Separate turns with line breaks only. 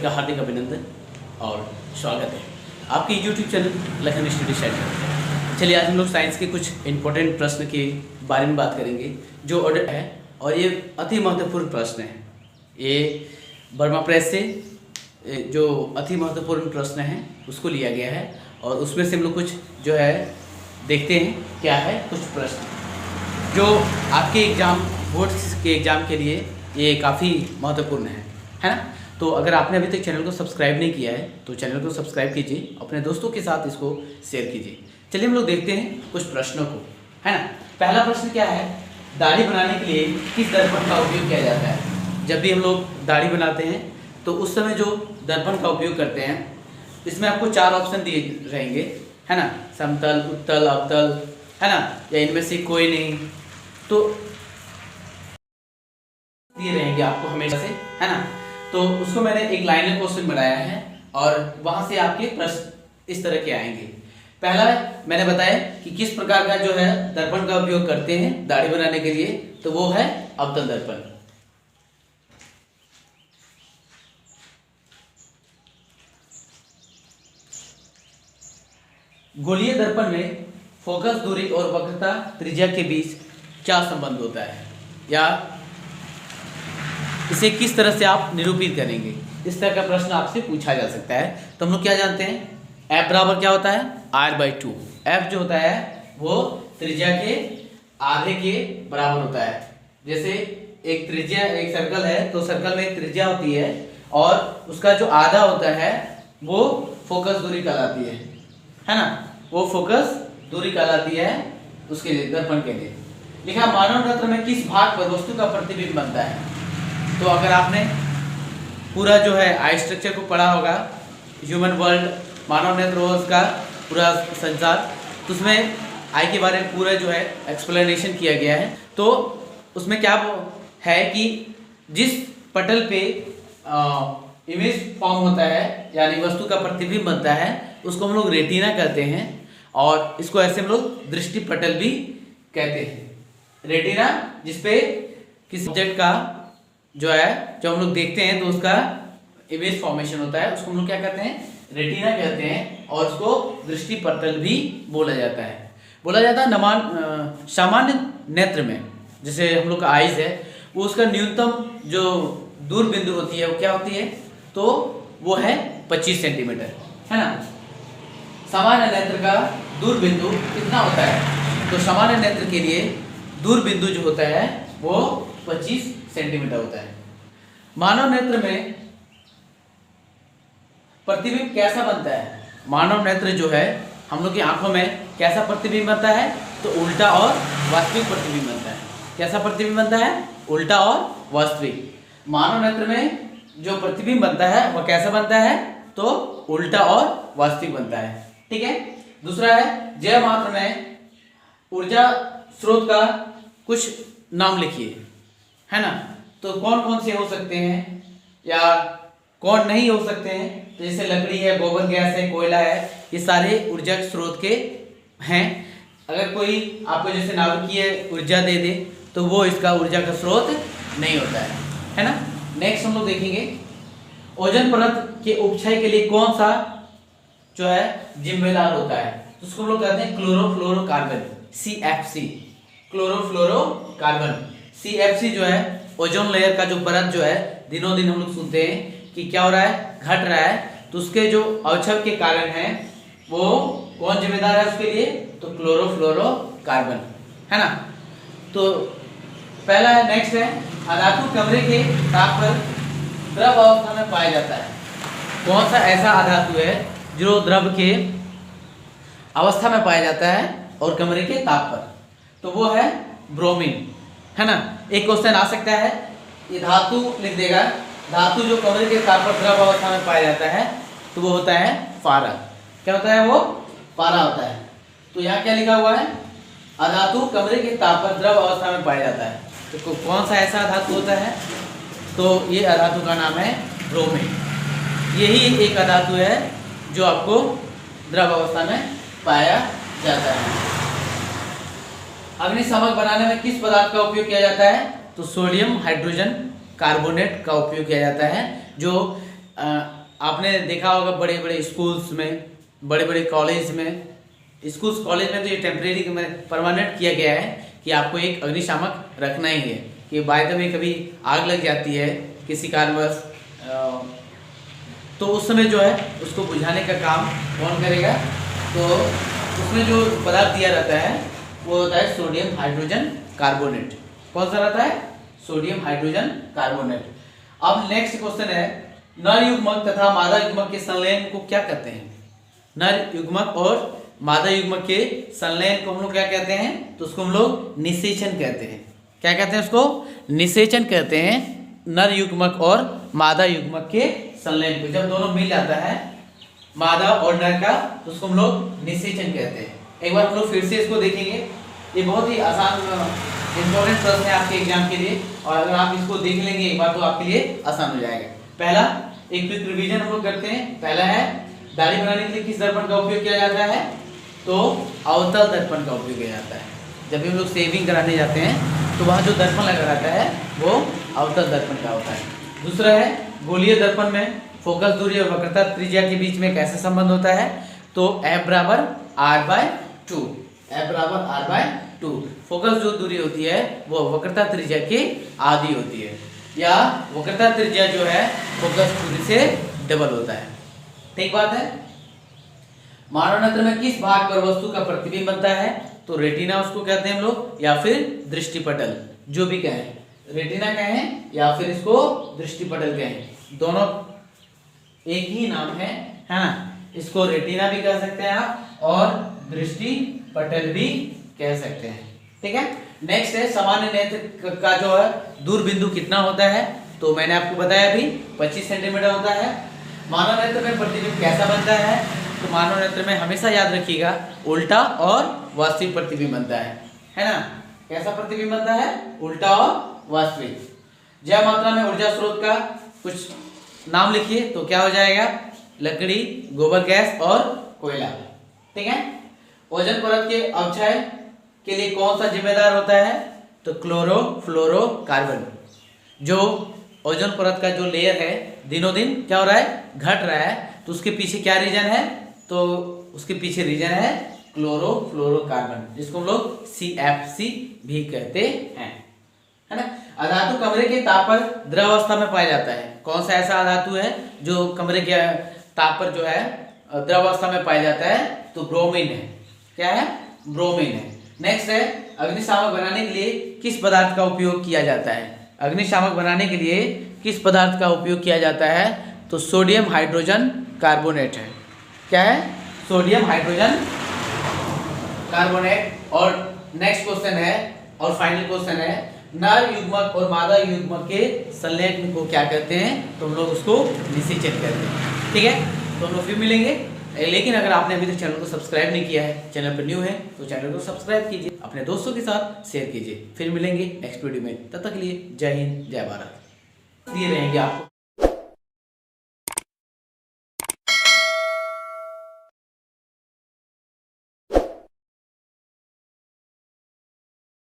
का हार्दिक अभिनंदन और स्वागत है आपके YouTube channel Lakhan study centre. चलिए आज हम लोग साइंस के कुछ इम्पोर्टेंट प्रश्न के बारे में बात करेंगे जो ऑर्डर है, और ये अति महत्वपूर्ण प्रश्न है। ये वर्मा प्रेस से जो अति महत्वपूर्ण प्रश्न है उसको लिया गया है, और उसमें से हम लोग कुछ जो है देखते हैं क्या है। कुछ प्रश्न जो आपके एग्ज़ाम बोर्ड्स के एग्ज़ाम के लिए ये काफ़ी महत्वपूर्ण है ना। तो अगर आपने अभी तक चैनल को सब्सक्राइब नहीं किया है तो चैनल को सब्सक्राइब कीजिए, अपने दोस्तों के साथ इसको शेयर कीजिए। चलिए हम लोग देखते हैं कुछ प्रश्नों को, है ना। पहला प्रश्न क्या है, दाढ़ी बनाने के लिए किस दर्पण का उपयोग किया जाता है। जब भी हम लोग दाढ़ी बनाते हैं तो उस समय जो दर्पण का उपयोग करते हैं, इसमें आपको 4 ऑप्शन दिए रहेंगे, है ना। समतल, उत्तल, अवतल, है ना, या इनमें से कोई नहीं, तो दिए रहेंगे आपको हमेशा से, है ना। तो उसको मैंने एक लाइनर क्वेश्चन बनाया है और वहां से आपके प्रश्न इस तरह के आएंगे। पहला मैंने बताया कि किस प्रकार का जो है दर्पण का उपयोग करते हैं दाढ़ी बनाने के लिए, तो वो है अवतल दर्पण। गोलीय दर्पण में फोकस दूरी और वक्रता त्रिज्या के बीच क्या संबंध होता है, या इसे किस तरह से आप निरूपित करेंगे। इस तरह का प्रश्न आपसे पूछा जा सकता है। तो हम लोग क्या जानते हैं, F बराबर क्या होता है, R/2। F जो होता है वो त्रिज्या के आधे के बराबर होता है। जैसे एक त्रिज्या, एक सर्कल है तो सर्कल में एक त्रिज्या होती है और उसका जो आधा होता है वो फोकस दूरी कहलाती है ना। वो फोकस दूरी कहलाती है उसके लिए, दर्पण के लिए। लिखा मानव नेत्र में किस भाग पर वस्तु का प्रतिबिंब बनता है। तो अगर आपने पूरा जो है आई स्ट्रक्चर को पढ़ा होगा, ह्यूमन वर्ल्ड, मानव नेत्र का पूरा संसार, तो उसमें आई के बारे में पूरा जो है एक्सप्लेनेशन किया गया है। तो उसमें क्या है कि जिस पटल पे इमेज फॉर्म होता है, यानी वस्तु का प्रतिबिंब बनता है, उसको हम लोग रेटिना कहते हैं, और इसको ऐसे हम लोग दृष्टि पटल भी कहते हैं। रेटिना जिसपे किसी ऑब्जेक्ट का जो है, जो हम लोग देखते हैं तो उसका इमेज फॉर्मेशन होता है, उसको हम लोग क्या कहते हैं, रेटिना कहते हैं, और उसको दृष्टि पटल भी बोला जाता है। सामान्य नेत्र में जैसे हम लोग का आइज है, वो उसका न्यूनतम जो दूर बिंदु होती है वो क्या होती है, तो वो है 25 सेंटीमीटर, है ना। सामान्य नेत्र का दूर बिंदु कितना होता है, तो सामान्य नेत्र के लिए दूर बिंदु जो होता है वो 25 सेंटीमीटर होता है। मानव नेत्र में प्रतिबिंब कैसा बनता है। मानव नेत्र जो है हम लोग की आंखों में कैसा प्रतिबिंब बनता है, तो उल्टा और वास्तविक प्रतिबिंब बनता है। कैसा प्रतिबिंब बनता है, उल्टा और वास्तविक। मानव नेत्र में जो प्रतिबिंब बनता है वह कैसा बनता है, तो उल्टा और वास्तविक बनता है, ठीक है। दूसरा है जैव मात्र में ऊर्जा स्रोत का कुछ नाम लिखिए, है ना। तो कौन कौन से हो सकते हैं या कौन नहीं हो सकते हैं, तो जैसे लकड़ी है, गोबर गैस है, कोयला है, ये सारे ऊर्जा स्रोत के हैं। अगर कोई आपको जैसे नाभिकीय ऊर्जा दे दे तो वो इसका ऊर्जा का स्रोत नहीं होता है ना। नेक्स्ट हम लोग देखेंगे ओजोन परत के उपक्षय के लिए कौन सा जो है जिम्मेदार होता है, तो उसको हम लोग कहते हैं क्लोरोफ्लोरोकार्बन, CFC, क्लोरोफ्लोरोकार्बन। CFC जो है ओजोन लेयर का जो परत जो है, दिनों दिन हम लोग सुनते हैं कि क्या हो रहा है, घट रहा है, तो उसके जो अवक्षय के कारण है वो कौन जिम्मेदार है उसके लिए, तो क्लोरोफ्लोरोकार्बन, है ना। तो पहला है, नेक्स्ट है अधातु कमरे के ताप पर द्रव अवस्था में पाया जाता है। कौन सा ऐसा अधातु है जो द्रव के अवस्था में पाया जाता है और कमरे के ताप पर, तो वो है ब्रोमीन, है ना। एक क्वेश्चन आ सकता है, ये धातु लिख देगा, धातु जो कमरे के ताप पर द्रव अवस्था में पाया जाता है तो वो होता है पारा। क्या होता है, वो पारा होता है। तो यहाँ क्या लिखा हुआ है, अधातु कमरे के ताप पर द्रव अवस्था में पाया जाता है, तो कौन सा ऐसा धातु होता है, तो ये अधातु का नाम है ब्रोमीन। यही एक अधातु है जो आपको द्रव अवस्था में पाया जाता है। अग्निशामक बनाने में किस पदार्थ का उपयोग किया जाता है, तो सोडियम हाइड्रोजन कार्बोनेट का उपयोग किया जाता है, जो आपने देखा होगा बड़े बड़े स्कूल्स में, बड़े बड़े कॉलेज में, स्कूल्स कॉलेज में तो ये टेम्परेरी में परमानेंट किया गया है कि आपको एक अग्निशामक रखना ही है, कि बाय द वे कभी आग लग जाती है किसी कारणवश, तो उस समय जो है उसको बुझाने का काम कौन करेगा। तो उसमें जो पदार्थ दिया रहता है वो होता है सोडियम हाइड्रोजन कार्बोनेट। कौन सा रहता है? Sodium hydrogen carbonate. अब नेक्स्ट क्वेश्चन है, नर युग्मक तथा मादा युग्मक के संलयन को क्या कहते हैं? नर युग्मक और मादा युग्मक के संलयन को हम लोग क्या कहते हैं? तो उसको हम लोग निषेचन कहते हैं। क्या कहते हैं उसको? निषेचन कहते हैं। नर युग्मक और मादा युग्मक के संलयन को जब दोनों मिल जाता है मादा और नर का, तो उसको हम लोग निषेचन कहते हैं। एक बार हम लोग फिर से इसको देखेंगे, ये बहुत ही आसान इंपॉर्टेंट प्रश्न है आपके एग्जाम के लिए, और अगर आप इसको देख लेंगे एक बार तो आपके लिए आसान हो जाएगा। पहला एक क्विक रिवीजन हम लोग करते हैं। पहला है, दाढ़ी बनाने के लिए किस दर्पण का उपयोग किया जाता है? तो अवतल दर्पण का उपयोग किया जाता है। जब भी हम लोग शेविंग कराने जाते हैं तो वहाँ जो दर्पण लगा रहता है वो अवतल दर्पण का होता है। दूसरा है, गोलीय दर्पण में फोकस दूरी और वक्रता त्रिज्या के बीच में कैसे संबंध होता है? तो F बराबर R/2, F बराबर R/2। फोकस जो दूरी होती है वो वक्रता त्रिज्या के आधी होती है, या वक्रता त्रिज्या जो है फोकस दूरी से डबल होता है। ठीक बात है। मानव नेत्र में किस भाग पर वस्तु का प्रतिबिंब बनता है? तो रेटिना उसको कहते हैं हम लोग, या फिर दृष्टिपटल, जो भी कहें, रेटिना कहें या फिर इसको दृष्टिपटल कहें, दोनों एक ही नाम है ना। इसको रेटिना भी कह सकते हैं आप और दृष्टिपटल भी कह सकते हैं। ठीक है। नेक्स्ट है, सामान्य नेत्र का जो है दूर बिंदु कितना होता है? तो मैंने आपको बताया अभी 25 सेंटीमीटर होता है। मानव नेत्र में प्रतिबिंब कैसा बनता है? तो मानव नेत्र में हमेशा याद रखिएगा उल्टा और वास्तविक प्रतिबिंब बनता है ना। कैसा प्रतिबिंब बनता है? उल्टा और वास्तविक। ज्या मात्रा में ऊर्जा स्रोत का कुछ नाम लिखिए, तो क्या हो जाएगा? लकड़ी, गोबर गैस और कोयला। ठीक है। ओजोन परत के अवक्षय के लिए कौन सा जिम्मेदार होता है? तो क्लोरोफ्लोरोकार्बन। जो ओजोन परत का जो लेयर है दिनों दिन क्या हो रहा है? घट रहा है। तो उसके पीछे क्या रीजन है? तो उसके पीछे रीजन है क्लोरोफ्लोरोकार्बन, जिसको हम लोग CFC भी कहते हैं, है ना। अधातु कमरे के ताप पर द्रव अवस्था में पाया जाता है। कौन सा ऐसा अधातु है जो कमरे के ताप पर जो है द्रव अवस्था में पाया जाता है? तो ब्रोमीन है। क्या है? ब्रोमीन है। नेक्स्ट है, अग्निशामक बनाने के लिए किस पदार्थ का उपयोग किया जाता है? अग्निशामक बनाने के लिए किस पदार्थ का उपयोग किया जाता है? तो सोडियम हाइड्रोजन कार्बोनेट है। क्या है? Sodium hydrogen carbonate. और नेक्स्ट क्वेश्चन है और फाइनल क्वेश्चन है, नर युग्मक और मादा युग्मक के संलयन को क्या कहते हैं? तो हम लोग उसको निषेचन कहते हैं। ठीक है। तो हम लोग फिर मिलेंगे, लेकिन अगर आपने अभी तक चैनल को सब्सक्राइब नहीं किया है, चैनल पर न्यू है, तो चैनल को सब्सक्राइब कीजिए, अपने दोस्तों के साथ शेयर कीजिए। फिर मिलेंगे नेक्स्ट वीडियो में, तब तक के लिए जय हिंद, जय भारत। दिए रहेंगे आपको।